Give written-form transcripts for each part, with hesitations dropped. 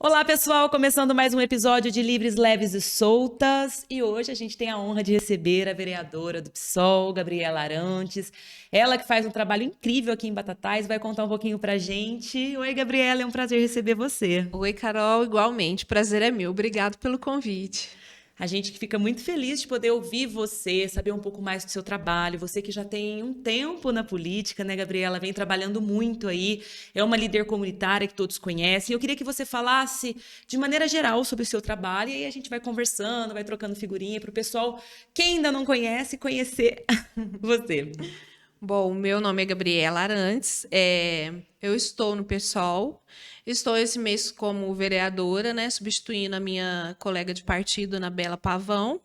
Olá, pessoal! Começando mais um episódio de Livres, Leves e Soltas. E hoje a gente tem a honra de receber a vereadora do PSOL, Gabriela Arantes. Ela que faz um trabalho incrível aqui em Batatais, vai contar um pouquinho pra gente. Oi, Gabriela, é um prazer receber você. Oi, Carol, igualmente. Prazer é meu. Obrigado pelo convite. A gente que fica muito feliz de poder ouvir você, saber um pouco mais do seu trabalho. Você que já tem um tempo na política, né, Gabriela? Vem trabalhando muito aí. É uma líder comunitária que todos conhecem. Eu queria que você falasse de maneira geral sobre o seu trabalho. E aí a gente vai conversando, vai trocando figurinha para o pessoal que ainda não conhece, conhecer você. Bom, meu nome é Gabriela Arantes. Eu estou no PSOL. Estou esse mês como vereadora, né, substituindo a minha colega de partido, Anabela Pavão.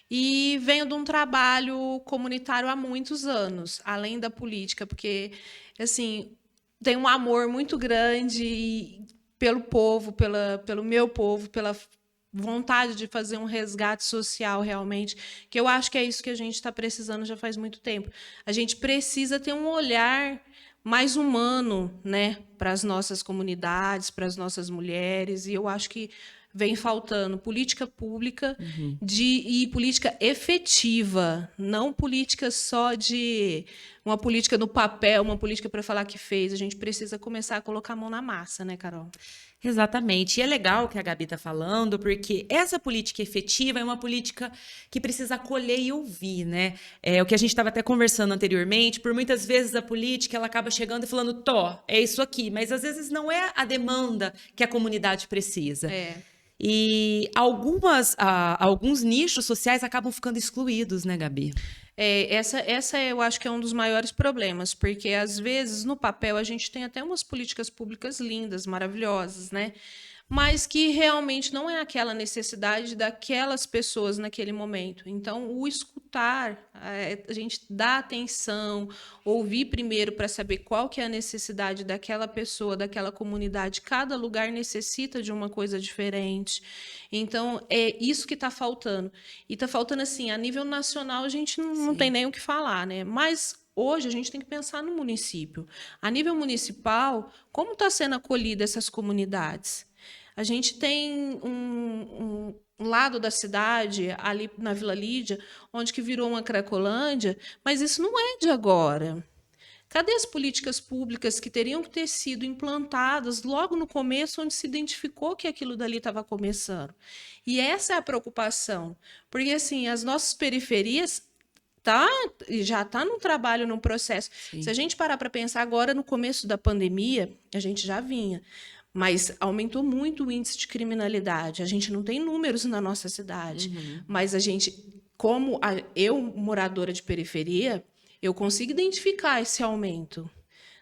E venho de um trabalho comunitário há muitos anos, além da política, porque, assim, tenho um amor muito grande pelo povo, pelo meu povo, pela vontade de fazer um resgate social realmente, que eu acho que é isso que a gente está precisando já faz muito tempo. A gente precisa ter um olhar mais humano, né, para as nossas comunidades, para as nossas mulheres, e eu acho que vem faltando política pública e política efetiva, não política só de uma política no papel, uma política para falar que fez. A gente precisa começar a colocar a mão na massa, né, Carol? Exatamente. E é legal o que a Gabi está falando, porque essa política efetiva é uma política que precisa acolher e ouvir, né? É o que a gente estava até conversando anteriormente, por muitas vezes a política ela acaba chegando e falando, é isso aqui, mas às vezes não é a demanda que a comunidade precisa. E alguns nichos sociais acabam ficando excluídos, né, Gabi? Essa eu acho que é um dos maiores problemas, porque às vezes no papel a gente tem até umas políticas públicas lindas, maravilhosas, né? Mas que realmente não é aquela necessidade daquelas pessoas naquele momento. Então, o escutar, a gente dar atenção, ouvir primeiro para saber qual que é a necessidade daquela pessoa, daquela comunidade. Cada lugar necessita de uma coisa diferente. Então, é isso que está faltando. E está faltando, assim, a nível nacional, a gente não tem nem o que falar, né? Mas hoje a gente tem que pensar no município. A nível municipal, como está sendo acolhida essas comunidades? A gente tem um lado da cidade, ali na Vila Lídia, onde que virou uma Cracolândia, mas isso não é de agora. Cadê as políticas públicas que teriam que ter sido implantadas logo no começo, onde se identificou que aquilo dali estava começando? E essa é a preocupação, porque assim, as nossas periferias já está no trabalho, no processo. Sim. Se a gente parar para pensar agora, no começo da pandemia, a gente já vinha. Mas aumentou muito o índice de criminalidade. A gente não tem números na nossa cidade. Mas a gente, eu, moradora de periferia, eu consigo identificar esse aumento.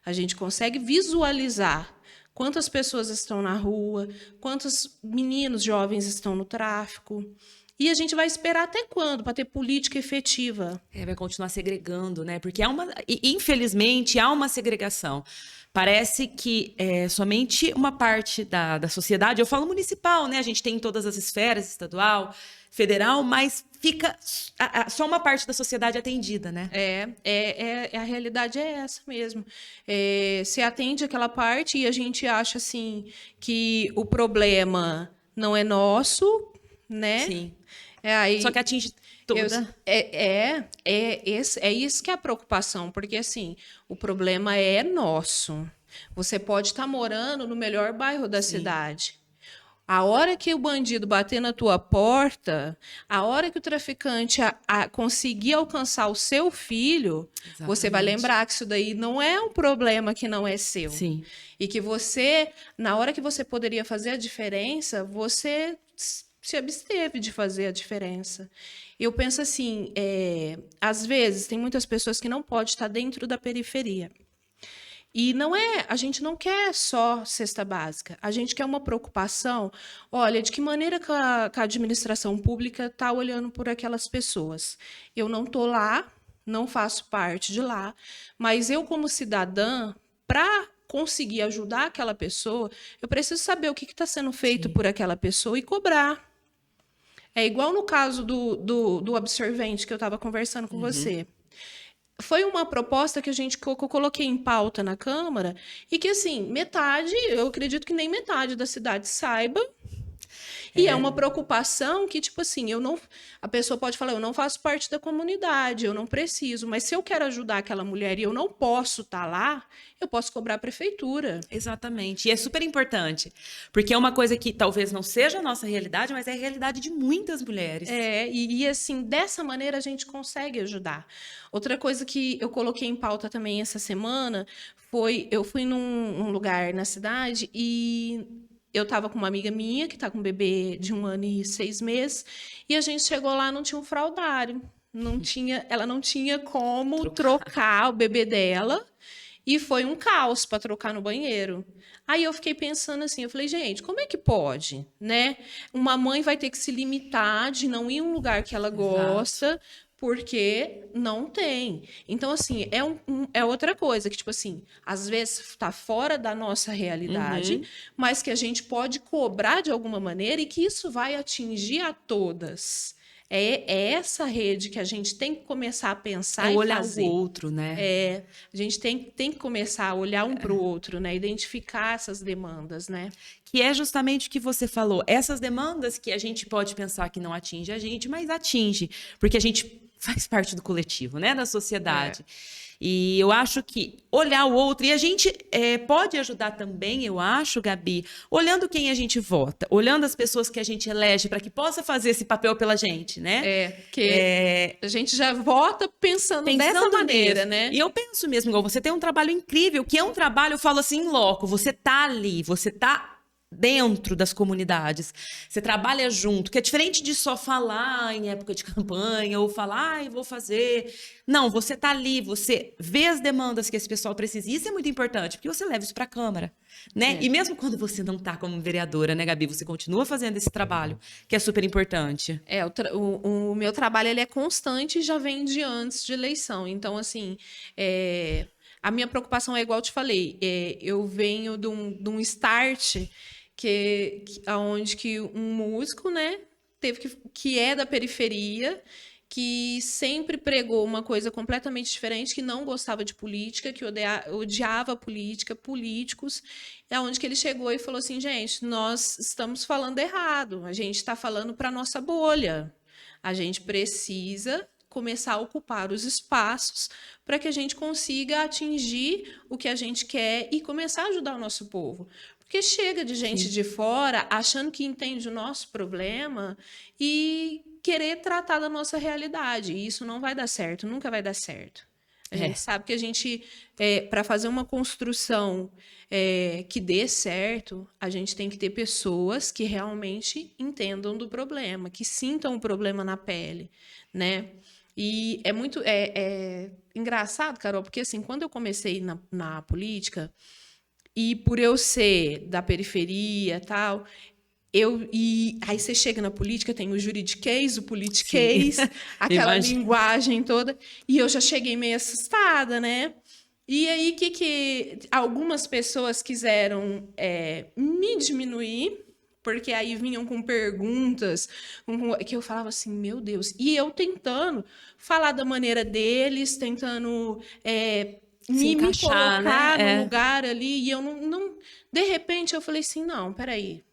A gente consegue visualizar quantas pessoas estão na rua, quantos meninos jovens estão no tráfico. E a gente vai esperar até quando para ter política efetiva? Vai continuar segregando, né? Porque infelizmente, há uma segregação. Parece que somente uma parte da sociedade, eu falo municipal, né? A gente tem em todas as esferas, estadual, federal, mas fica só uma parte da sociedade atendida, né? A realidade é essa mesmo. Se atende aquela parte e a gente acha assim que o problema não é nosso, né? Sim. Aí, só que atinge toda. É isso que é a preocupação, porque assim, o problema é nosso. Você pode estar morando no melhor bairro da cidade. A hora que o bandido bater na tua porta, a hora que o traficante conseguir alcançar o seu filho, você vai lembrar que isso daí não é um problema que não é seu. Sim. E que você, na hora que você poderia fazer a diferença, você se absteve de fazer a diferença. Eu penso assim, às vezes tem muitas pessoas que não podem estar dentro da periferia. E a gente não quer só cesta básica, a gente quer uma preocupação, olha, de que maneira que a administração pública está olhando por aquelas pessoas. Eu não estou lá, não faço parte de lá, mas eu, como cidadã, para conseguir ajudar aquela pessoa, eu preciso saber o que está sendo feito por aquela pessoa e cobrar. É igual no caso do absorvente que eu estava conversando com você. foi uma proposta que que eu coloquei em pauta na Câmara e que, assim, metade, eu acredito que nem metade da cidade saiba. E é uma preocupação que, tipo assim, a pessoa pode falar, eu não faço parte da comunidade, eu não preciso, mas se eu quero ajudar aquela mulher e eu não posso estar lá, eu posso cobrar a prefeitura. Exatamente. E é super importante, porque é uma coisa que talvez não seja a nossa realidade, mas é a realidade de muitas mulheres. Assim, dessa maneira a gente consegue ajudar. Outra coisa que eu coloquei em pauta também essa semana eu fui num lugar na cidade e eu estava com uma amiga minha que está com um bebê de 1 ano e 6 meses e a gente chegou lá, não tinha um fraldário, ela não tinha como trocar o bebê dela e foi um caos para trocar no banheiro. Aí eu fiquei pensando assim, eu falei, gente, como é que pode, né? Uma mãe vai ter que se limitar de não ir em um lugar que ela gosta, porque não tem. Então, assim, é outra coisa que, tipo assim, às vezes está fora da nossa realidade, mas que a gente pode cobrar de alguma maneira e que isso vai atingir a todas. É essa rede que a gente tem que começar a pensar e olhar fazer. o outro, né? A gente tem que começar a olhar um para o outro, né? Identificar essas demandas, né? Que é justamente o que você falou. Essas demandas que a gente pode pensar que não atinge a gente, mas atinge, porque a gente faz parte do coletivo, né? Da sociedade. E eu acho que olhar o outro, e a gente pode ajudar também, eu acho, Gabi, olhando quem a gente vota, olhando as pessoas que a gente elege para que possa fazer esse papel pela gente, né? Porque a gente já vota pensando dessa maneira, né? E eu penso mesmo, igual você tem um trabalho incrível, que é um trabalho, eu falo assim, em loco, você tá ali, você tá dentro das comunidades, você trabalha junto, que é diferente de só falar em época de campanha ou falar, vou fazer. Não, você tá ali, você vê as demandas que esse pessoal precisa. E isso é muito importante, porque você leva isso para a Câmara, né? E mesmo quando você não tá como vereadora, né, Gabi, você continua fazendo esse trabalho, que é super importante. O meu trabalho ele é constante e já vem de antes de eleição. Então, assim, a minha preocupação é igual eu te falei, eu venho de um start onde que um músico, né, que é da periferia, que sempre pregou uma coisa completamente diferente, que não gostava de política, que odiava política, políticos, é onde que ele chegou e falou assim, gente, nós estamos falando errado, a gente está falando para a nossa bolha, a gente precisa começar a ocupar os espaços para que a gente consiga atingir o que a gente quer e começar a ajudar o nosso povo. Porque chega de gente de fora achando que entende o nosso problema e querer tratar da nossa realidade. E isso não vai dar certo, nunca vai dar certo. A gente sabe que a gente, para fazer uma construção que dê certo, a gente tem que ter pessoas que realmente entendam do problema, que sintam o problema na pele, né? E é muito engraçado, Carol, porque assim, quando eu comecei na política, e por eu ser da periferia e tal, aí você chega na política, tem o juridiquês, o politiquês, aquela linguagem toda, e eu já cheguei meio assustada, né? E aí, que algumas pessoas quiseram me diminuir, porque aí vinham com perguntas, que eu falava assim, meu Deus, e eu tentando falar da maneira deles, tentando me colocar no lugar ali, e eu não... De repente, eu falei assim, não, peraí,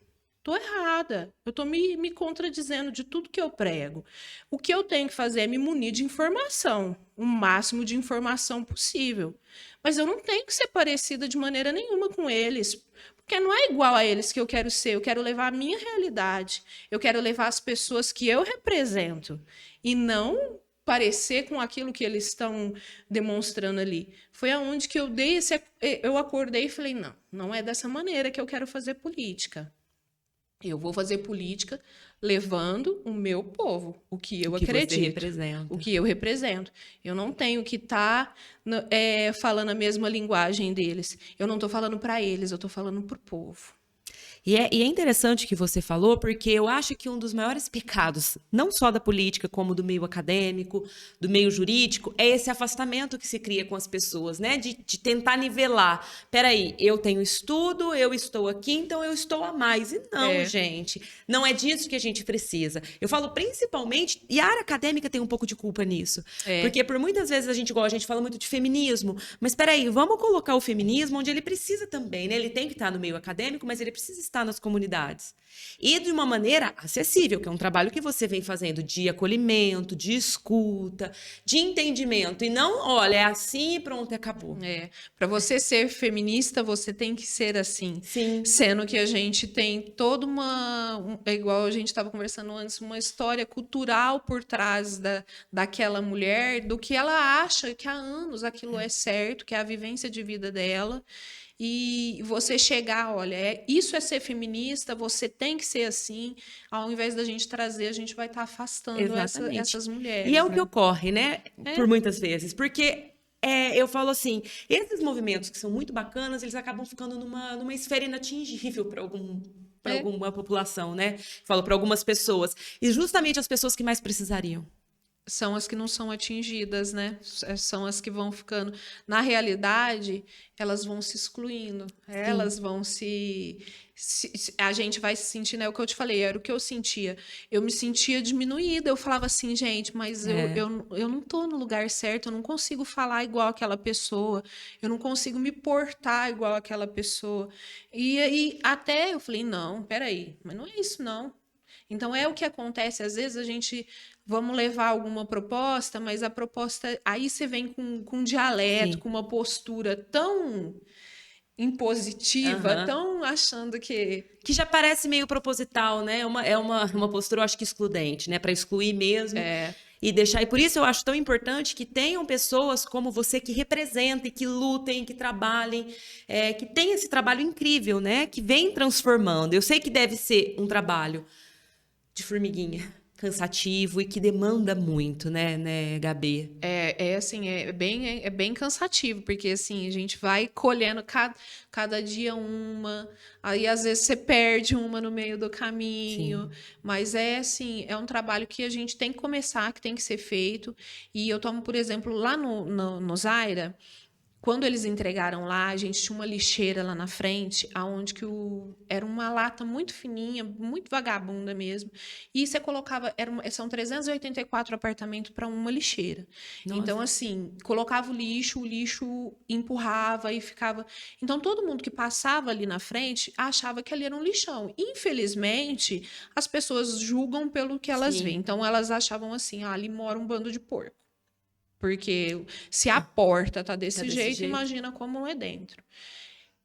tô errada, eu tô me contradizendo de tudo que eu prego. O que eu tenho que fazer é me munir de informação, o máximo de informação possível. Mas eu não tenho que ser parecida de maneira nenhuma com eles, porque não é igual a eles que eu quero ser, eu quero levar a minha realidade, eu quero levar as pessoas que eu represento, e não parecer com aquilo que eles estão demonstrando ali. Foi aonde que eu acordei e falei, não é dessa maneira que eu quero fazer política. Eu vou fazer política levando o meu povo, o que eu acredito, o que eu represento. Eu não tenho que estar falando a mesma linguagem deles. Eu não estou falando para eles, eu estou falando para o povo. E é interessante que você falou, porque eu acho que um dos maiores pecados, não só da política, como do meio acadêmico, do meio jurídico, é esse afastamento que se cria com as pessoas, né? De tentar nivelar. Peraí, eu tenho estudo, eu estou aqui, então eu estou a mais. E não, É, gente, não é disso que a gente precisa. Eu falo principalmente, e a área acadêmica tem um pouco de culpa nisso, é. porque por muitas vezes a gente fala muito de feminismo, mas peraí, vamos colocar o feminismo onde ele precisa também, né? Ele tem que estar no meio acadêmico, mas ele precisa estar nas comunidades. E de uma maneira acessível, que é um trabalho que você vem fazendo de acolhimento, de escuta, de entendimento. E não, olha, é assim, pronto, e acabou. Para você ser feminista, você tem que ser assim. Sim, Sendo que a gente tem toda é igual a gente estava conversando antes, uma história cultural por trás daquela mulher, do que ela acha que há anos aquilo é certo, que é a vivência de vida dela. E você chegar, olha, isso é ser feminista, você tem que ser assim, ao invés da gente trazer, a gente vai estar afastando exatamente. essas E é mulheres, o que né? ocorre, né? Por muitas vezes. Porque eu falo assim, esses movimentos que são muito bacanas, eles acabam ficando numa esfera inatingível para É. alguma população, né? Falo para algumas pessoas. E justamente as pessoas que mais precisariam. São as que não são atingidas, né? São as que vão ficando. Na realidade, elas vão se excluindo, Sim. elas vão a gente vai se sentindo, é o que eu te falei, era o que eu sentia. Eu me sentia diminuída, eu falava assim, gente, mas É, eu não tô no lugar certo, eu não consigo falar igual aquela pessoa, eu não consigo me portar igual aquela pessoa. E aí, até eu falei, não, peraí, mas não é isso, não. Então é o que acontece, às vezes a gente vamos levar alguma proposta, mas a proposta aí você vem com um dialeto, sim. com uma postura tão impositiva, Aham. tão achando que Que já parece meio proposital, né? É uma postura, eu acho que excludente, né? Para excluir mesmo é, e deixar. E por isso eu acho tão importante que tenham pessoas como você que representem, que lutem, que trabalhem, que tem esse trabalho incrível, né? Que vem transformando. Eu sei que deve ser um trabalho de formiguinha, cansativo e que demanda muito, né, Gabi? assim, é bem cansativo, porque assim, a gente vai colhendo cada dia uma, aí às vezes você perde uma no meio do caminho, Sim. mas é assim, é um trabalho que a gente tem que começar, que tem que ser feito. E eu tomo, por exemplo, lá no Zaira, quando eles entregaram lá, a gente tinha uma lixeira lá na frente, aonde era uma lata muito fininha, muito vagabunda mesmo. E você colocava, são 384 apartamentos para uma lixeira. Então, Nossa. assim, colocava o lixo empurrava e ficava. Então, todo mundo que passava ali na frente achava que ali era um lixão. Infelizmente, as pessoas julgam pelo que elas veem. Sim. Então, elas achavam assim: ah, ali mora um bando de porco. Porque se a porta tá Tá desse desse jeito, jeito? imagina como é dentro.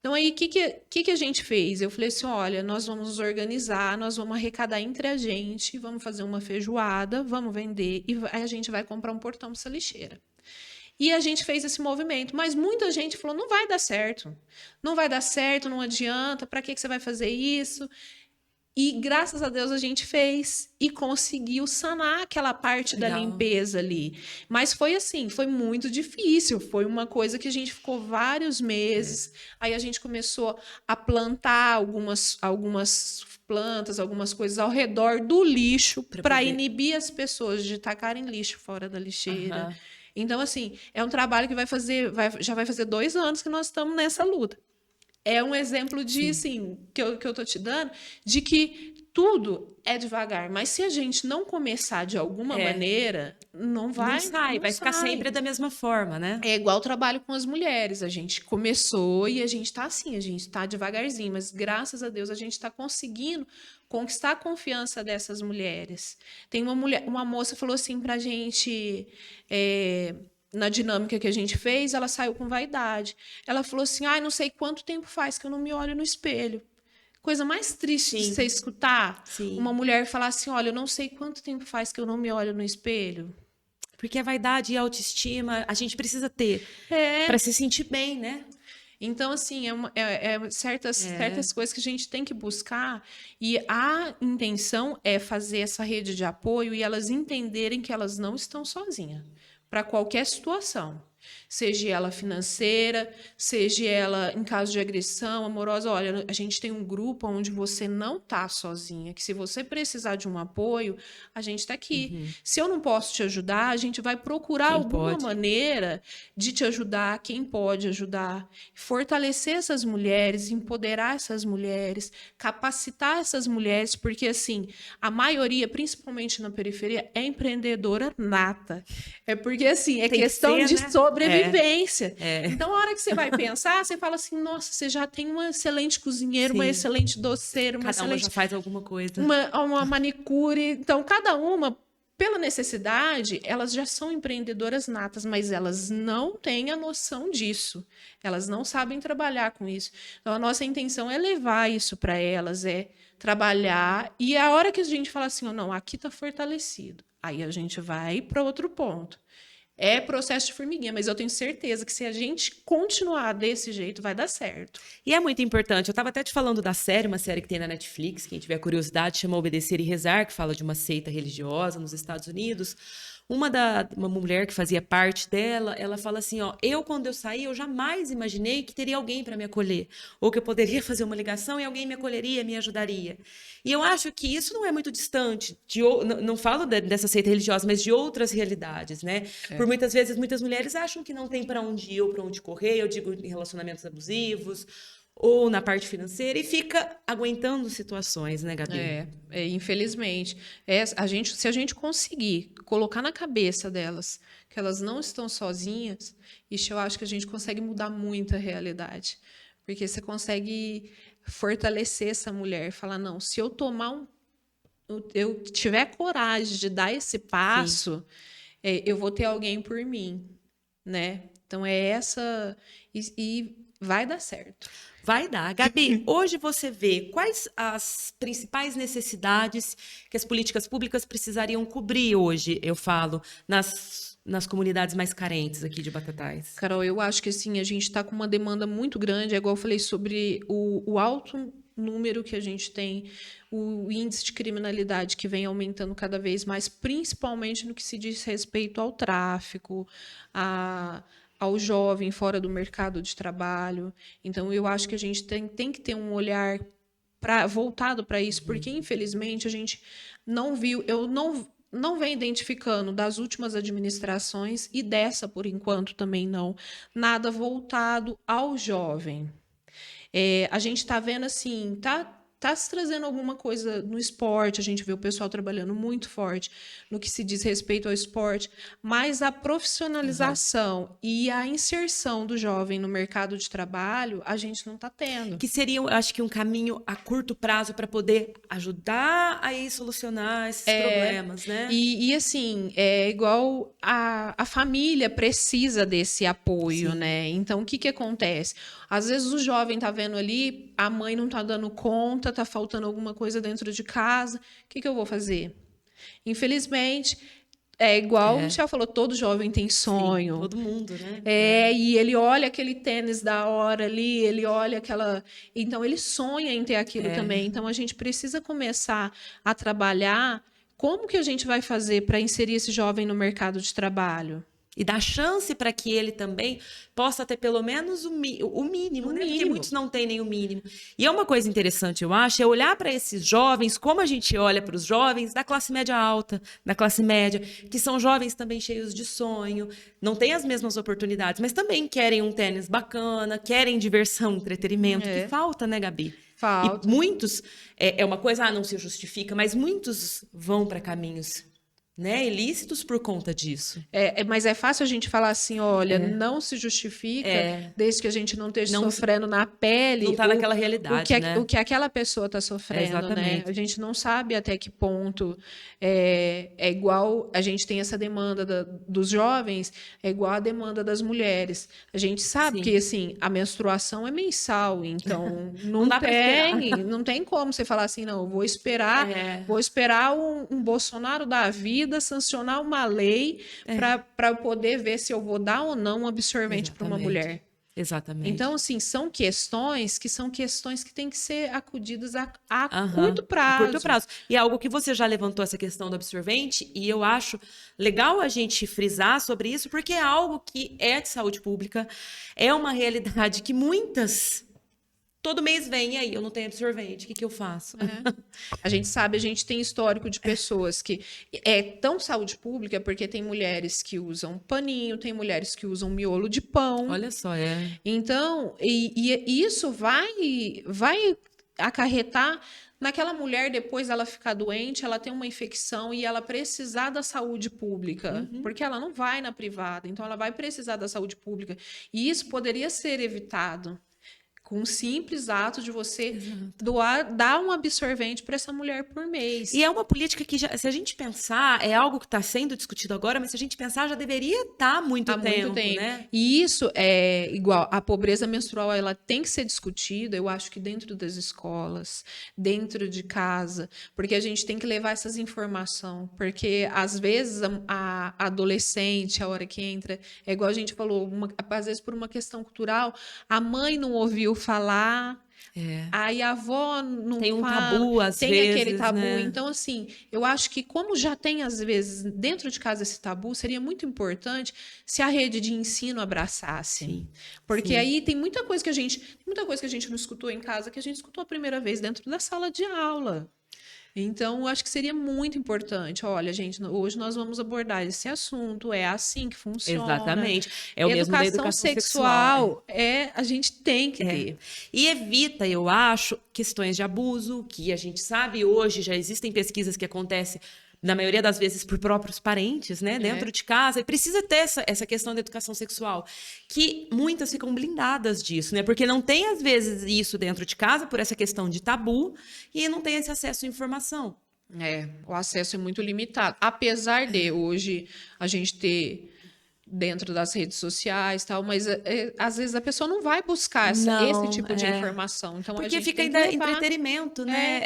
Então, aí, o que a gente fez? Eu falei assim: olha, nós vamos nos organizar, nós vamos arrecadar entre a gente, vamos fazer uma feijoada, vamos vender, e aí a gente vai comprar um portão para essa lixeira. E a gente fez esse movimento, mas muita gente falou: não vai dar certo, não vai dar certo, não adianta, para que você vai fazer isso? E graças a Deus a gente fez e conseguiu sanar aquela parte da Legal. limpeza ali. Mas foi assim, foi muito difícil. Foi uma coisa que a gente ficou vários meses. Aí a gente começou a plantar algumas plantas, algumas coisas ao redor do lixo Para para poder. inibir as pessoas de tacarem lixo fora da lixeira. Aham. Então, assim, é um trabalho que já vai fazer 2 anos que nós estamos nessa luta. É um exemplo de, Sim. assim, que eu tô te dando, de que tudo é devagar, mas se a gente não começar de alguma É. maneira, não Não vai, sai, não vai ficar sai. sempre da mesma forma, né? É igual o trabalho com as mulheres. A gente começou e a gente tá assim, a gente tá devagarzinho, mas graças a Deus a gente tá conseguindo conquistar a confiança dessas mulheres. Tem uma moça falou assim pra gente, na dinâmica que a gente fez, ela saiu com vaidade. Ela falou assim: ai, não sei quanto tempo faz que eu não me olho no espelho. Coisa mais triste de você Sim, escutar uma sim. mulher falar assim: olha, eu não sei quanto tempo faz que eu não me olho no espelho. Porque a vaidade e a autoestima a gente precisa ter É. para se sentir bem, né? Então, assim, É. certas coisas que a gente tem que buscar, e a intenção é fazer essa rede de apoio e elas entenderem que elas não estão sozinhas para qualquer situação. Seja ela financeira, seja ela em caso de agressão amorosa. Olha, a gente tem um grupo onde você não tá sozinha, que se você precisar de um apoio, a gente está aqui. Se eu não posso te ajudar, a gente vai procurar Quem alguma pode? maneira de te ajudar, quem pode ajudar, fortalecer essas mulheres, empoderar essas mulheres, capacitar essas mulheres, porque assim, a maioria, principalmente na periferia, é empreendedora nata. É porque assim, é Tem que questão ser, de né? sobrevivência. É, Então, a hora que você vai pensar, você fala assim: nossa, você já tem uma excelente cozinheira, uma sim. excelente doceira, uma Cada uma já excelente faz alguma coisa. uma manicure. Então, cada uma, pela necessidade, elas já são empreendedoras natas, mas elas não têm a noção disso. Elas não sabem trabalhar com isso. Então, a nossa intenção é levar isso para elas, é trabalhar. E a hora que a gente fala assim, oh, não, aqui está fortalecido. Aí a gente vai para outro ponto. É processo de formiguinha, mas eu tenho certeza que se a gente continuar desse jeito, vai dar certo. E é muito importante. Eu estava até te falando da série, uma série que tem na Netflix, quem tiver curiosidade, chama Obedecer e Rezar, que fala de uma seita religiosa nos Estados Unidos. Uma mulher que fazia parte dela, ela fala assim, ó, quando eu saí, eu jamais imaginei que teria alguém para me acolher, ou que eu poderia fazer uma ligação e alguém me acolheria, me ajudaria. E eu acho que isso não é muito distante, não falo dessa seita religiosa, mas de outras realidades, né? Por muitas vezes, muitas mulheres acham que não tem para onde ir ou para onde correr, eu digo em relacionamentos abusivos, ou na parte financeira, e fica aguentando situações, né, Gabi? Infelizmente. Se a gente conseguir colocar na cabeça delas que elas não estão sozinhas, isso eu acho que a gente consegue mudar muito a realidade. Porque você consegue fortalecer essa mulher, falar, não, se eu eu tiver coragem de dar esse passo, eu vou ter alguém por mim, né? Então é essa e vai dar certo. Vai dar. Gabi, hoje você vê quais as principais necessidades que as políticas públicas precisariam cobrir hoje, eu falo, nas comunidades mais carentes aqui de Batatais? Carol, eu acho que assim, a gente está com uma demanda muito grande, é igual eu falei sobre o alto número que a gente tem, o índice de criminalidade que vem aumentando cada vez mais, principalmente no que se diz respeito ao tráfico, ao jovem fora do mercado de trabalho. Então, eu acho que a gente tem que ter um olhar voltado para isso, porque, infelizmente, a gente não viu, eu não vem identificando das últimas administrações e dessa, por enquanto, também não, nada voltado ao jovem. A gente está vendo assim, tá se trazendo alguma coisa no esporte, a gente vê o pessoal trabalhando muito forte no que se diz respeito ao esporte, mas a profissionalização e a inserção do jovem no mercado de trabalho, a gente não está tendo. Que seria, eu acho que um caminho a curto prazo para poder ajudar a ir solucionar esses problemas, né? E assim, é igual a família precisa desse apoio, Sim. né? Então, o que que acontece? Às vezes o jovem tá vendo ali, a mãe não tá dando conta, tá faltando alguma coisa dentro de casa. O que que eu vou fazer? Infelizmente, é igual o Michel falou, todo jovem tem sonho. Sim, todo mundo, né? E ele olha aquele tênis da hora ali, ele olha aquela. Então, ele sonha em ter aquilo também. Então, a gente precisa começar a trabalhar. Como que a gente vai fazer para inserir esse jovem no mercado de trabalho? E dar chance para que ele também possa ter pelo menos o mínimo, né? Porque muitos não têm nem o mínimo. E é uma coisa interessante, eu acho, é olhar para esses jovens, como a gente olha para os jovens da classe média alta, da classe média, que são jovens também cheios de sonho, não têm as mesmas oportunidades, mas também querem um tênis bacana, querem diversão, entretenimento, que falta, né, Gabi? Falta. E muitos, é uma coisa, não se justifica, mas muitos vão para caminhos, né, ilícitos por conta disso. Mas é fácil a gente falar assim, olha, não se justifica desde que a gente não esteja sofrendo na pele. Não está naquela realidade, né? O que aquela pessoa está sofrendo, Exatamente. né? A gente não sabe até que ponto é igual a gente tem essa demanda dos jovens, é igual a demanda das mulheres. A gente sabe que assim, a menstruação é mensal, então não dá pra esperar. não tem como você falar assim, não, eu vou esperar um Bolsonaro da vida sancionar uma lei para poder ver se eu vou dar ou não um absorvente para uma mulher. Exatamente. Então, assim, são questões que têm que ser acudidas a Aham, curto a prazo. curto prazo. E é algo que você já levantou essa questão do absorvente, e eu acho legal a gente frisar sobre isso, porque é algo que é de saúde pública, é uma realidade que muitas, todo mês vem, e aí, eu não tenho absorvente, o que que eu faço? A gente sabe, a gente tem histórico de pessoas que é tão saúde pública porque tem mulheres que usam paninho, tem mulheres que usam miolo de pão. Olha só, Então, e isso vai acarretar naquela mulher, depois ela ficar doente, ela tem uma infecção e ela precisar da saúde pública, porque ela não vai na privada, então ela vai precisar da saúde pública. E isso poderia ser evitado com um simples ato de você dar um absorvente para essa mulher por mês. E é uma política que, se a gente pensar, é algo que está sendo discutido agora, mas se a gente pensar, já deveria estar há muito tempo, né? E isso é igual, a pobreza menstrual, ela tem que ser discutida, eu acho que dentro das escolas, dentro de casa, porque a gente tem que levar essas informações, porque às vezes a adolescente, a hora que entra, é igual a gente falou, às vezes por uma questão cultural, a mãe não ouviu falar, aí a avó não tem um fala, tabu, às tem vezes, aquele tabu. né? Então, assim, eu acho que como já tem, às vezes, dentro de casa esse tabu, seria muito importante se a rede de ensino abraçasse. Sim, Porque sim. aí tem muita coisa que a gente não escutou em casa, que a gente escutou a primeira vez dentro da sala de aula. Então, eu acho que seria muito importante. Olha, gente, hoje nós vamos abordar esse assunto, é assim que funciona. Exatamente. É o mesmo da educação sexual, a gente tem que ter. E evita, eu acho, questões de abuso, que a gente sabe hoje, já existem pesquisas que acontecem, na maioria das vezes, por próprios parentes, né? Dentro de casa. E precisa ter essa questão da educação sexual, que muitas ficam blindadas disso, né? Porque não tem, às vezes, isso dentro de casa, por essa questão de tabu, e não tem esse acesso à informação. O acesso é muito limitado. Apesar de hoje a gente ter dentro das redes sociais, tal, mas às vezes a pessoa não vai buscar esse tipo de informação. Então, porque a gente fica tem que ainda levar... entretenimento, né?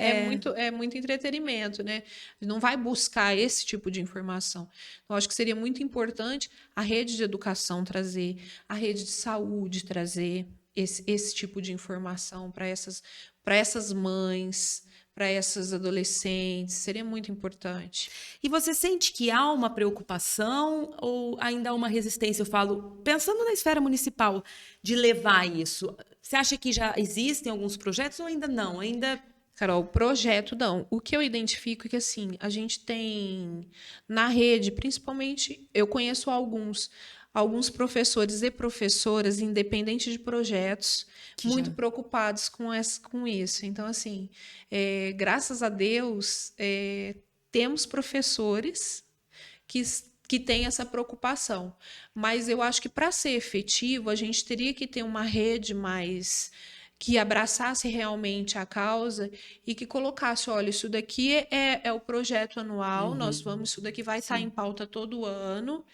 É muito entretenimento, né? Não vai buscar esse tipo de informação. Então, acho que seria muito importante a rede de educação trazer, a rede de saúde trazer esse tipo de informação para essas mães, para essas adolescentes, seria muito importante. E você sente que há uma preocupação ou ainda há uma resistência? Eu falo, pensando na esfera municipal, de levar isso. Você acha que já existem alguns projetos ou ainda não? Carol, projeto não. O que eu identifico é que, assim, a gente tem na rede, principalmente, eu conheço alguns professores e professoras, independentes de projetos, muito preocupados com isso. Então, assim, graças a Deus, temos professores que têm essa preocupação. Mas eu acho que, para ser efetivo, a gente teria que ter uma rede mais... que abraçasse realmente a causa e que colocasse, olha, isso daqui é o projeto anual, isso daqui vai estar em pauta todo ano,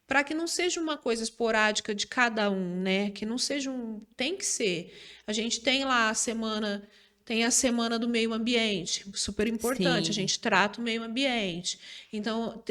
para que não seja uma coisa esporádica de cada um, né? Que não seja tem que ser. A gente tem lá tem a semana do meio ambiente, super importante, a gente trata o meio ambiente. Então,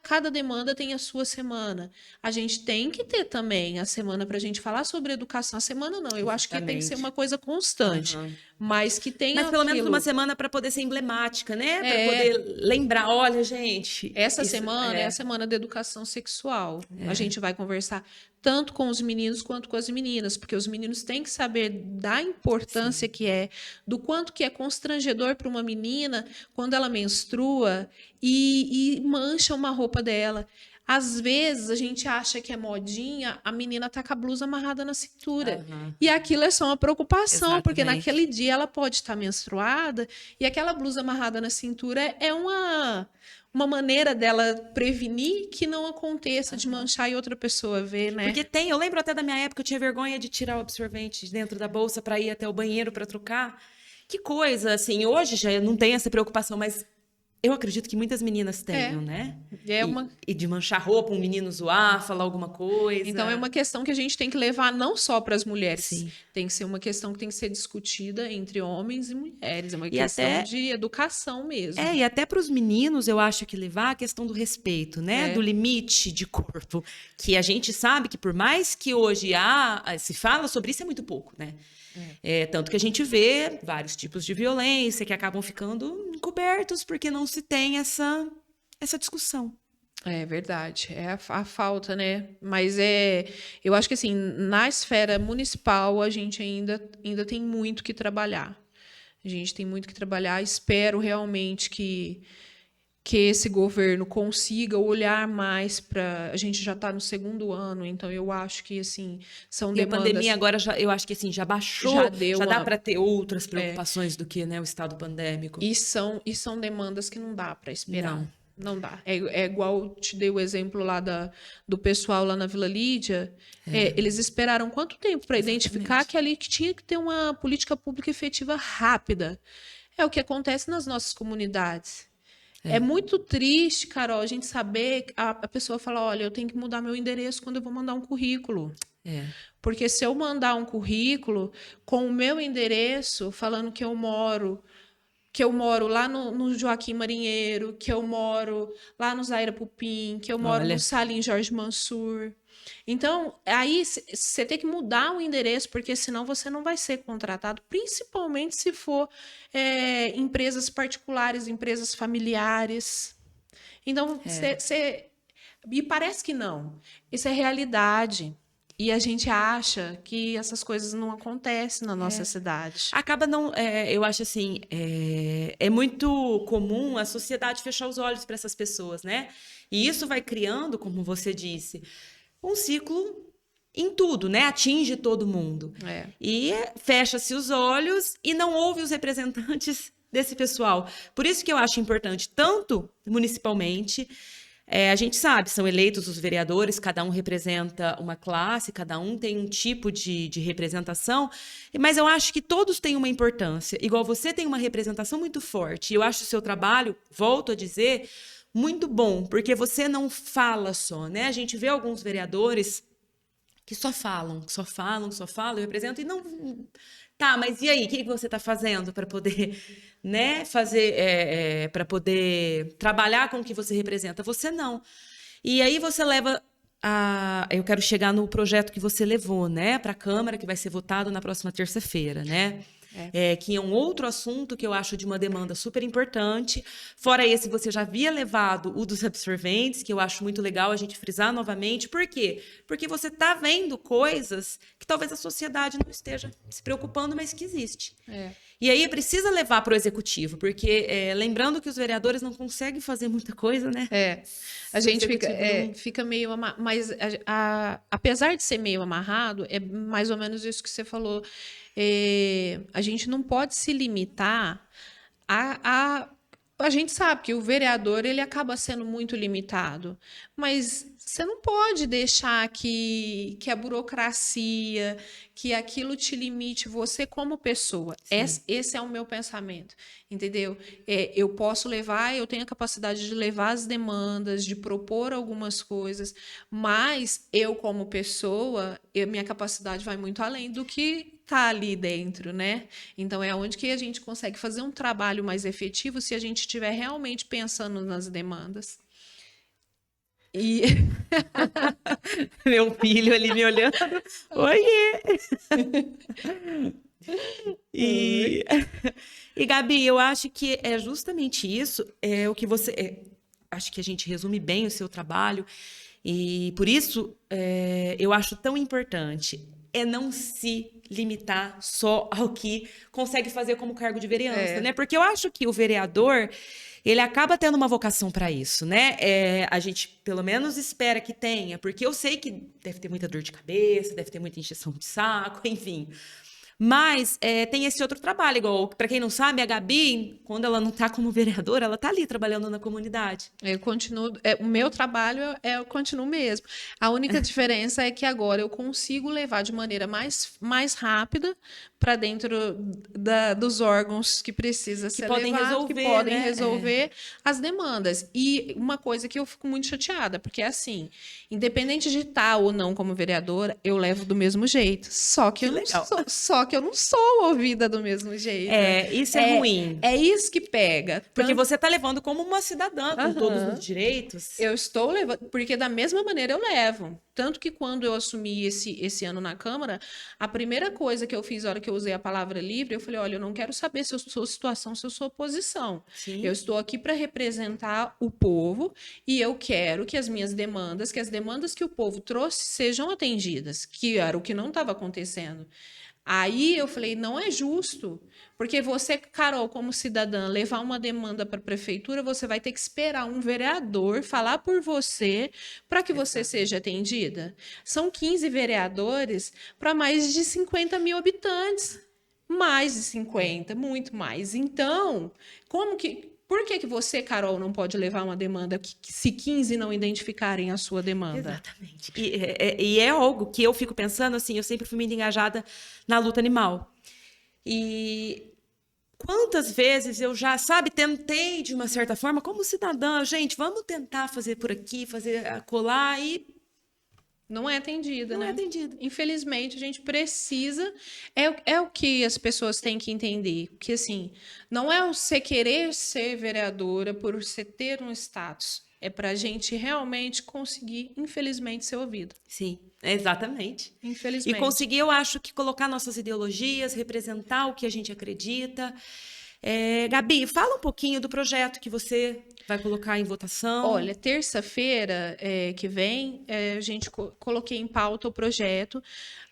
cada demanda tem a sua semana. A gente tem que ter também a semana para a gente falar sobre educação. A semana não, eu acho que tem que ser uma coisa constante, mas que tenha Mas pelo menos uma semana para poder ser emblemática, né? Para poder lembrar, olha, gente... Essa semana é a semana da educação sexual. A gente vai conversar tanto com os meninos quanto com as meninas, porque os meninos têm que saber da importância que do quanto que é constrangedor para uma menina quando ela menstrua e mancha uma roupa dela. Às vezes a gente acha que é modinha, a menina tá com a blusa amarrada na cintura. E aquilo é só uma preocupação, porque naquele dia ela pode estar menstruada e aquela blusa amarrada na cintura é uma maneira dela prevenir que não aconteça de manchar e outra pessoa ver, né? Porque eu lembro até da minha época, eu tinha vergonha de tirar o absorvente de dentro da bolsa para ir até o banheiro para trocar. Que coisa, assim, hoje já não tem essa preocupação, mas Eu acredito que muitas meninas tenham, né? É uma... E de manchar roupa, um menino zoar, falar alguma coisa. Então, é uma questão que a gente tem que levar não só para as mulheres. Sim. Tem que ser uma questão que tem que ser discutida entre homens e mulheres. É uma E questão até- de educação mesmo. E até para os meninos, eu acho que levar a questão do respeito, né? É. Do limite de corpo. Que a gente sabe que, por mais que hoje se fala sobre isso, é muito pouco, né? Tanto que a gente vê vários tipos de violência que acabam ficando encobertos porque não se tem essa discussão. É verdade, é a falta, né? Mas eu acho que assim, na esfera municipal, a gente ainda tem muito que trabalhar. A gente tem muito que trabalhar. Espero realmente que esse governo consiga olhar mais para... A gente já está no 2º ano, então eu acho que assim, são E a demandas... pandemia agora, eu acho que assim, já baixou, Já deu já dá uma- para ter outras preocupações do que, né, o estado pandêmico. E são demandas que não dá para esperar. Não. Não dá. É igual eu te dei o exemplo lá do pessoal lá na Vila Lídia. Eles esperaram quanto tempo para identificar que ali que tinha que ter uma política pública efetiva rápida. É o que acontece nas nossas comunidades. É muito triste, Carol, a gente saber a pessoa falar, olha, eu tenho que mudar meu endereço quando eu vou mandar um currículo. Porque se eu mandar um currículo com o meu endereço, falando que eu moro lá no Joaquim Marinheiro, que eu moro lá no Zaira Pupim, que eu moro Olha. no Salim Jorge Mansur. Então, aí você tem que mudar o endereço, porque senão você não vai ser contratado, principalmente se for empresas particulares, empresas familiares. Então, e parece que não. Isso é realidade. E a gente acha que essas coisas não acontecem na nossa cidade. Acaba não, eu acho assim, é muito comum a sociedade fechar os olhos para essas pessoas, né? E isso vai criando, como você disse, um ciclo em tudo, né? Atinge todo mundo. E fecha-se os olhos e não ouve os representantes desse pessoal. Por isso que eu acho importante, tanto municipalmente, a gente sabe, são eleitos os vereadores, cada um representa uma classe, cada um tem um tipo de representação, mas eu acho que todos têm uma importância. Igual você tem uma representação muito forte, e eu acho o seu trabalho, volto a dizer, muito bom, porque você não fala só, né? A gente vê alguns vereadores que só falam, eu represento e não... Tá, mas e aí? O que você está fazendo para poder, né, fazer, para poder trabalhar com o que você representa? Você não. E aí você leva eu quero chegar no projeto que você levou, né, para a Câmara, que vai ser votado na próxima terça-feira, né? Que é um outro assunto que eu acho de uma demanda super importante. Fora esse, você já havia levado o dos absorventes, que eu acho muito legal a gente frisar novamente. Por quê? Porque você está vendo coisas que talvez a sociedade não esteja se preocupando, mas que existe. E aí precisa levar para o executivo, porque lembrando que os vereadores não conseguem fazer muita coisa, né? A gente executivo fica meio... Mas apesar de ser meio amarrado, é mais ou menos isso que você falou. A gente não pode se limitar a gente sabe que o vereador ele acaba sendo muito limitado, mas você não pode deixar que a burocracia, que aquilo te limite você como pessoa. Esse é o meu pensamento, entendeu? Eu posso levar, eu tenho a capacidade de levar as demandas, de propor algumas coisas, mas eu como pessoa, minha capacidade vai muito além do que está ali dentro, né? Então é onde que a gente consegue fazer um trabalho mais efetivo se a gente estiver realmente pensando nas demandas. E meu filho ali me olhando. Oiê! E Gabi, eu acho que é justamente isso, o que você... acho que a gente resume bem o seu trabalho, e por isso eu acho tão importante não se limitar só ao que consegue fazer como cargo de vereança, né? Porque eu acho que o vereador, ele acaba tendo uma vocação para isso, né? A gente, pelo menos, espera que tenha, porque eu sei que deve ter muita dor de cabeça, deve ter muita encheção de saco, enfim. Mas tem esse outro trabalho, igual, para quem não sabe, a Gabi, quando ela não está como vereadora, ela está ali trabalhando na comunidade. Eu continuo, o meu trabalho eu continuo mesmo. A única diferença é que agora eu consigo levar de maneira mais rápida para dentro dos órgãos que precisa ser podem levado, resolver, que podem né? resolver as demandas. E uma coisa que eu fico muito chateada, porque é assim, independente de estar ou não como vereadora, eu levo do mesmo jeito. Só que eu não sou ouvida do mesmo jeito. Isso é ruim. É isso que pega. Porque você está levando como uma cidadã, com todos os direitos. Eu estou levando, porque da mesma maneira eu levo. Tanto que quando eu assumi esse ano na Câmara, a primeira coisa que eu fiz na hora que eu usei a palavra livre, eu falei, olha, eu não quero saber se eu sou situação, se eu sou oposição. Sim. Eu estou aqui para representar o povo e eu quero que as minhas demandas, que as demandas que o povo trouxe sejam atendidas, que era o que não estava acontecendo. Aí eu falei, não é justo, porque você, Carol, como cidadã, levar uma demanda para a prefeitura, você vai ter que esperar um vereador falar por você para que você seja atendida. São 15 vereadores para mais de 50 mil habitantes. Mais de 50, muito mais. Então, por que você, Carol, não pode levar uma demanda se 15 não identificarem a sua demanda? Exatamente. E é algo que eu fico pensando, assim, eu sempre fui muito engajada na luta animal. E quantas vezes eu já, tentei de uma certa forma, como cidadã, gente, vamos tentar fazer por aqui, fazer acolá e... Não é atendida, né? Não é atendida. Infelizmente, a gente precisa... É o que as pessoas têm que entender. Que, assim, não é você querer ser vereadora por você ter um status. É para a gente realmente conseguir, infelizmente, ser ouvido. Sim, exatamente. Infelizmente. E conseguir, eu acho, que colocar nossas ideologias, representar o que a gente acredita. Gabi, fala um pouquinho do projeto que você vai colocar em votação. Olha, terça-feira que vem, a gente coloquei em pauta o projeto,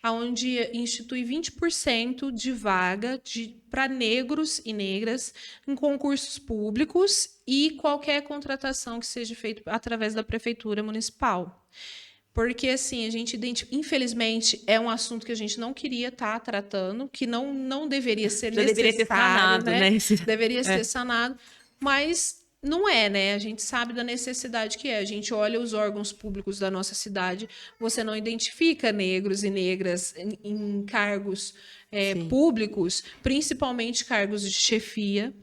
onde institui 20% de vaga para negros e negras em concursos públicos e qualquer contratação que seja feita através da Prefeitura Municipal. Porque, assim, a gente, infelizmente, é um assunto que a gente não queria estar tratando, que não deveria ser necessário, deveria ter sanado, né? Deveria ser sanado, mas não é, né? A gente sabe da necessidade que é. A gente olha os órgãos públicos da nossa cidade, você não identifica negros e negras em cargos públicos, principalmente cargos de chefia.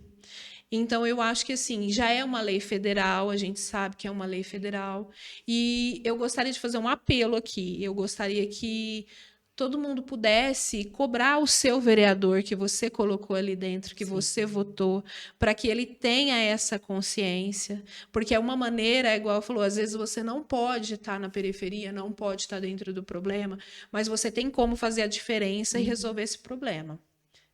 Então, eu acho que, assim, já é uma lei federal, a gente sabe que é uma lei federal, e eu gostaria de fazer um apelo aqui. Eu gostaria que todo mundo pudesse cobrar o seu vereador que você colocou ali dentro, que você votou, para que ele tenha essa consciência, porque é uma maneira, igual falou, às vezes você não pode estar na periferia, não pode estar dentro do problema, mas você tem como fazer a diferença e resolver esse problema.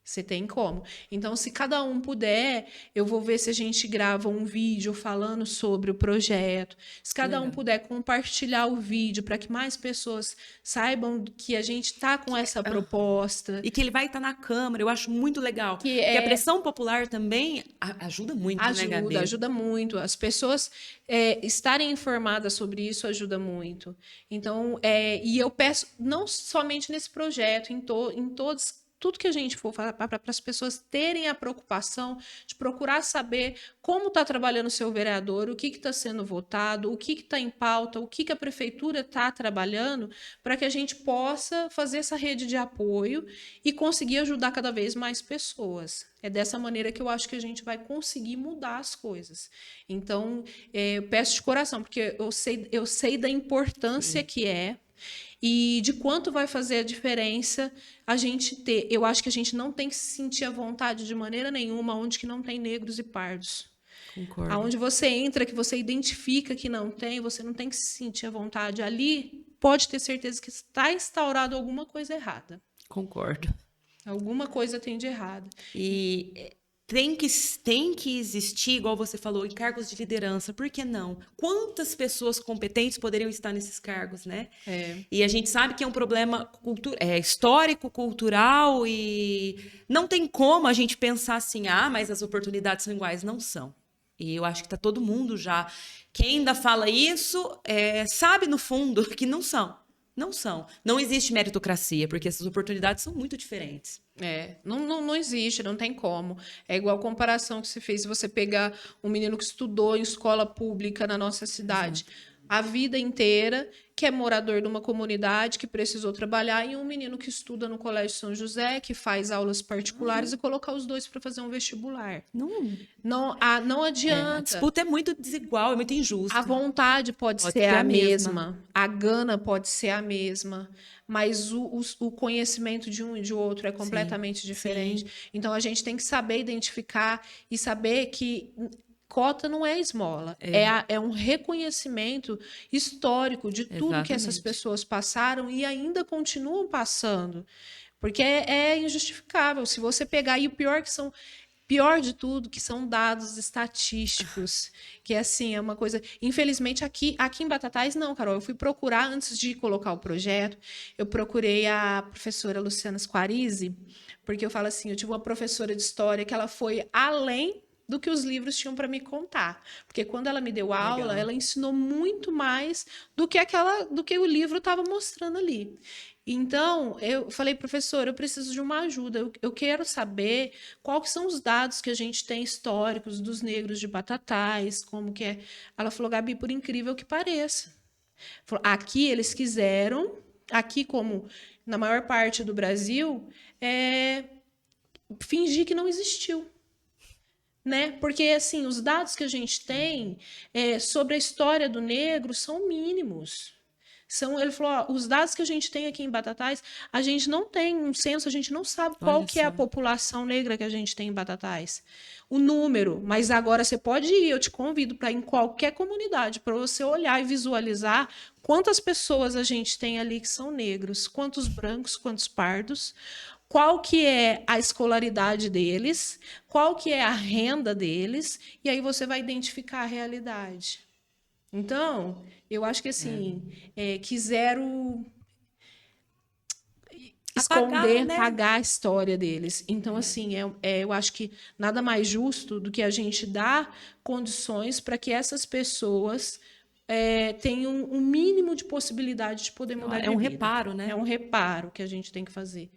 Você tem como. Então, se cada um puder, eu vou ver se a gente grava um vídeo falando sobre o projeto. Se cada um puder compartilhar o vídeo para que mais pessoas saibam que a gente está com essa proposta. E que ele vai estar na Câmara, eu acho muito legal. Porque a pressão popular também ajuda muito, né, Gabi? Ajuda muito. As pessoas estarem informadas sobre isso ajuda muito. Então, e eu peço, não somente nesse projeto, em todos. Tudo que a gente for falar para as pessoas terem a preocupação de procurar saber como está trabalhando o seu vereador, o que está sendo votado, o que está em pauta, o que a prefeitura está trabalhando, para que a gente possa fazer essa rede de apoio e conseguir ajudar cada vez mais pessoas. É dessa maneira que eu acho que a gente vai conseguir mudar as coisas. Então, eu peço de coração, porque eu sei da importância que é, e de quanto vai fazer a diferença a gente ter. Eu acho que a gente não tem que se sentir à vontade de maneira nenhuma onde que não tem negros e pardos. Concordo. Aonde você entra, que você identifica que não tem, você não tem que se sentir à vontade. Ali, pode ter certeza que está instaurado alguma coisa errada. Concordo. Alguma coisa tem de errado. E tem que existir, igual você falou, em cargos de liderança. Por que não? Quantas pessoas competentes poderiam estar nesses cargos, né? E a gente sabe que é um problema histórico, cultural, e não tem como a gente pensar assim, mas as oportunidades são iguais. Não são. E eu acho que está todo mundo já. Quem ainda fala isso sabe, no fundo, que não são. Não são. Não existe meritocracia, porque essas oportunidades são muito diferentes. Não existe, não tem como. É igual a comparação que você fez, se você pegar um menino que estudou em escola pública na nossa cidade a vida inteira, que é morador de uma comunidade, que precisou trabalhar, e um menino que estuda no Colégio São José, que faz aulas particulares, e colocar os dois para fazer um vestibular. Não A adianta. disputa é muito desigual, é muito injusta. A vontade pode ser a mesma, a gana pode ser a mesma, mas o conhecimento de um e de outro é completamente diferente. Então, a gente tem que saber identificar e saber que cota não é esmola, é um reconhecimento histórico de tudo que essas pessoas passaram e ainda continuam passando, porque é injustificável. Se você pegar, e o pior que são... Pior de tudo, que são dados estatísticos, que assim, é uma coisa... Infelizmente, aqui em Batatais, não, Carol. Eu fui procurar, antes de colocar o projeto, eu procurei a professora Luciana Squarize, porque eu falo assim, eu tive uma professora de história que ela foi além do que os livros tinham para me contar. Porque quando ela me deu aula, ela ensinou muito mais do que o livro estava mostrando ali. Então, eu falei, professor, eu preciso de uma ajuda. Eu quero saber quais são os dados que a gente tem históricos dos negros de Batatais, como que é. Ela falou, Gabi, por incrível que pareça. Falou, aqui eles quiseram, aqui como na maior parte do Brasil, fingir que não existiu. Né? Porque assim, os dados que a gente tem sobre a história do negro são mínimos. Ele falou, os dados que a gente tem aqui em Batatais, a gente não tem um censo, a gente não sabe qual que é a população negra que a gente tem em Batatais. O número, mas agora você pode ir, eu te convido para ir em qualquer comunidade, para você olhar e visualizar quantas pessoas a gente tem ali que são negros, quantos brancos, quantos pardos, qual que é a escolaridade deles, qual que é a renda deles, e aí você vai identificar a realidade. Então, eu acho que assim, quiseram esconder, apagar a história deles. Então, assim, eu acho que nada mais justo do que a gente dar condições para que essas pessoas tenham um mínimo de possibilidade de poder mudar de vida. É um reparo, né? É um reparo que a gente tem que fazer.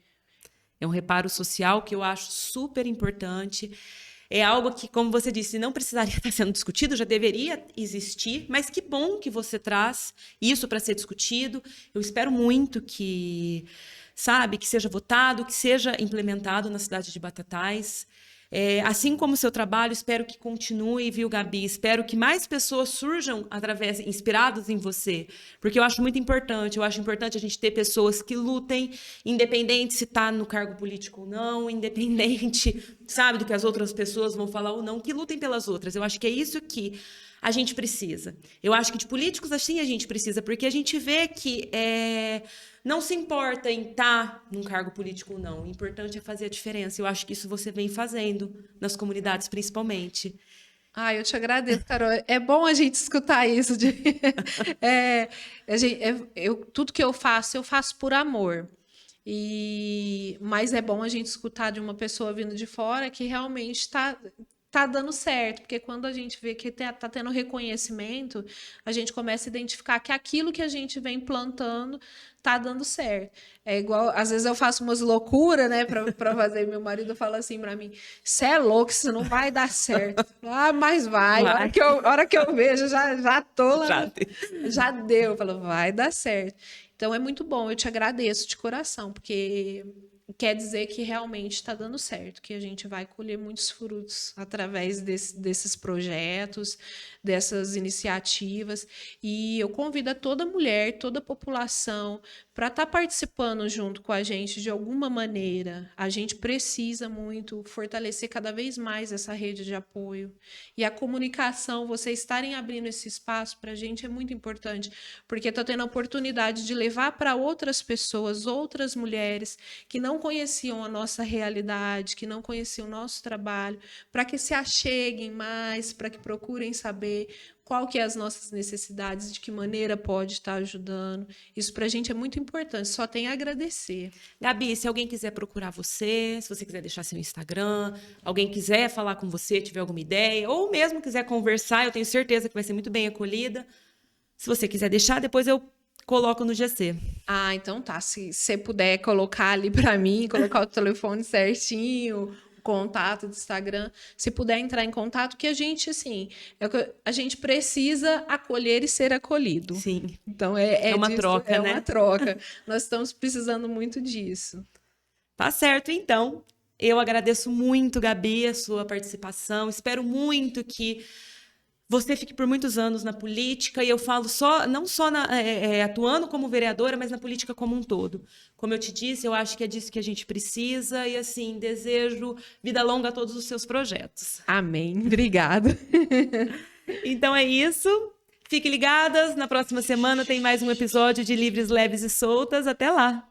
É um reparo social que eu acho super importante. É algo que, como você disse, não precisaria estar sendo discutido, já deveria existir, mas que bom que você traz isso para ser discutido. Eu espero muito que seja votado, que seja implementado na cidade de Batatais. Assim como o seu trabalho, espero que continue, viu, Gabi? Espero que mais pessoas surjam inspiradas em você, porque eu acho muito importante. Eu acho importante a gente ter pessoas que lutem, independente se está no cargo político ou não, independente, do que as outras pessoas vão falar ou não, que lutem pelas outras. Eu acho que é isso que a gente precisa. Eu acho que de políticos assim a gente precisa, porque a gente vê que não se importa em estar num cargo político ou não. O importante é fazer a diferença. Eu acho que isso você vem fazendo nas comunidades, principalmente. Eu te agradeço, Carol. É bom a gente escutar isso. Tudo que eu faço por amor. Mas é bom a gente escutar de uma pessoa vindo de fora que realmente está dando certo, porque quando a gente vê que está tendo reconhecimento, a gente começa a identificar que aquilo que a gente vem plantando está dando certo. É igual, às vezes eu faço umas loucuras, né, para fazer. Meu marido fala assim para mim: você é louco, isso não vai dar certo. Mas vai. A hora que eu vejo, já tô lá. Já deu. Eu falo, vai dar certo. Então é muito bom, eu te agradeço de coração, porque quer dizer que realmente está dando certo, que a gente vai colher muitos frutos através desses projetos, dessas iniciativas. E eu convido a toda mulher, toda a população para estar participando junto com a gente de alguma maneira. A gente precisa muito fortalecer cada vez mais essa rede de apoio. E a comunicação, vocês estarem abrindo esse espaço para a gente é muito importante, porque estou tendo a oportunidade de levar para outras pessoas, outras mulheres que não conheciam a nossa realidade, que não conheciam o nosso trabalho, para que se acheguem mais, para que procurem saber qual que é as nossas necessidades, de que maneira pode estar ajudando. Isso para a gente é muito importante, só tem a agradecer. Gabi, se alguém quiser procurar você, se você quiser deixar seu Instagram, alguém quiser falar com você, tiver alguma ideia, ou mesmo quiser conversar, eu tenho certeza que vai ser muito bem acolhida. Se você quiser deixar, depois eu coloco no GC. Ah, então tá. Se você puder colocar ali para mim, colocar o telefone certinho, o contato do Instagram, se puder entrar em contato, que a gente, assim, a gente precisa acolher e ser acolhido. Sim. Então, É uma troca, né? É uma troca. Nós estamos precisando muito disso. Tá certo, então. Eu agradeço muito, Gabi, a sua participação. Espero muito que você fique por muitos anos na política, e eu falo não só atuando como vereadora, mas na política como um todo. Como eu te disse, eu acho que é disso que a gente precisa, e assim, desejo vida longa a todos os seus projetos. Amém. Obrigada. Então é isso. Fiquem ligadas, na próxima semana tem mais um episódio de Livres, Leves e Soltas. Até lá!